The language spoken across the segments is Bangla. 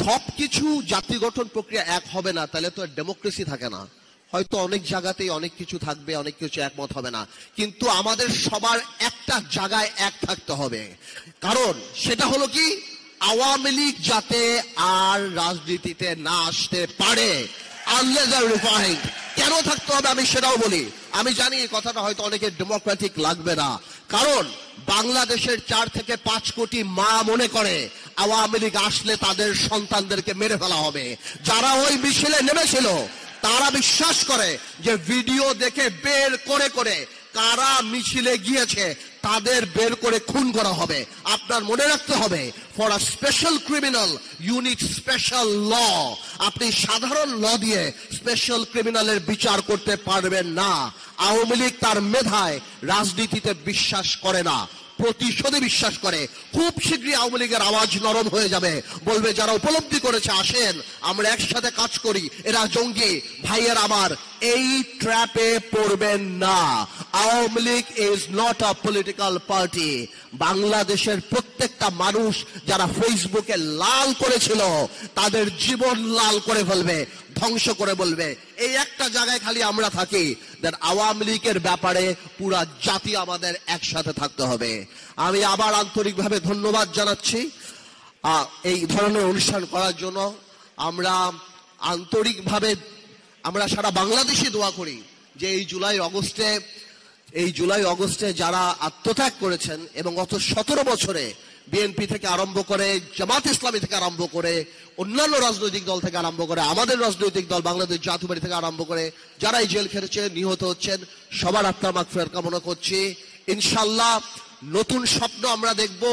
সবকিছু জাতি গঠন প্রক্রিয়া এক হবে না, তাহলে তো ডেমোক্রেসি থাকে না। হয়তো অনেক জায়গাতেই অনেক কিছু থাকবে, অনেক কিছু একমত হবে না, কিন্তু আমাদের সবার একটা জায়গায় এক থাকতে হবে। কারণ সেটা হলো কি, আওয়ামী লীগ যাতে আর রাজনীতিতে না আসতে পারে। কেন থাকতে হবে আমি সেটাও বলি। আমি জানি এই কথাটা হয়তো অনেকের ডেমোক্রেটিক লাগবে না, কারণ বাংলাদেশের 4 থেকে 5 কোটি মা মনে করে আওয়ামী লীগ আসলে তাদের সন্তানদেরকে মেরে ফেলা হবে। যারা ওই মিছিলে নেমেছিল তারা বিশ্বাস করে যে ভিডিও দেখে বের করে করে কারা মিছিলে গিয়েছে তাদের বের করে খুন করা হবে। আপনার মনে রাখতে হবে, for a special criminal you need special law. আপনি সাধারণ ল দিয়ে স্পেশাল ক্রিমিনালের বিচার করতে পারবেন না। আওয়ামী লীগ তার মেধায় রাজনীতিতে বিশ্বাস করে না, প্রতিশোধে বিশ্বাস করে। খুব শীঘ্রই আওয়ামী লীগের আওয়াজ নরম হয়ে যাবে, বলবে যারা উপলব্ধি করেছে আসেন আমরা একসাথে কাজ করি, এরা জঙ্গি। ভাইয়ের আমার, এই ট্র্যাপে পড়বেন না। Awami League is not a political party. বাংলাদেশের প্রত্যেকটা মানুষ যারা ফেসবুকে লাল করেছিল তাদের জীবন লাল করে ফেলবে, ধ্বংস করে বলবে। এই একটা জায়গায় খালি আমরা থাকি, দেন আওয়ামী লীগের ব্যাপারে পুরা জাতি আমাদের একসাথে থাকতে হবে। আমি আবার আন্তরিকভাবে ধন্যবাদ জানাচ্ছি এই ধরনের অনুষ্ঠান করার জন্য। আমরা আন্তরিকভাবে আমরা সারা বাংলাদেশে দোয়া করি যে এই জুলাই আগস্টে যারা আত্মত্যাগ করেছেন এবং গত 17 বছরে বিএনপি থেকে আরম্ভ করে, জামাত ইসলামী থেকে আরম্ভ করে, অন্যান্য রাজনৈতিক দল থেকে আরম্ভ করে, আমাদের রাজনৈতিক দল বাংলাদেশ জাতীয় পার্টি থেকে আরম্ভ করে যারা এই জেল খেটেছে, নিহত হচ্ছেন, সবার আত্মার মাগফিরাত কামনা করছি। ইনশাআল্লাহ নতুন স্বপ্ন আমরা দেখব,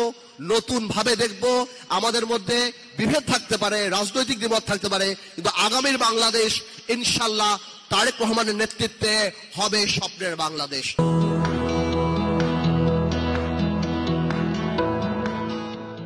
নতুন ভাবে দেখব। আমাদের মধ্যে বিভেদ থাকতে পারে, রাজনৈতিক দ্বিমত থাকতে পারে, কিন্তু আগামীর বাংলাদেশ ইনশাআল্লাহ তারেক রহমানের নেতৃত্বে হবে স্বপ্নের বাংলাদেশ।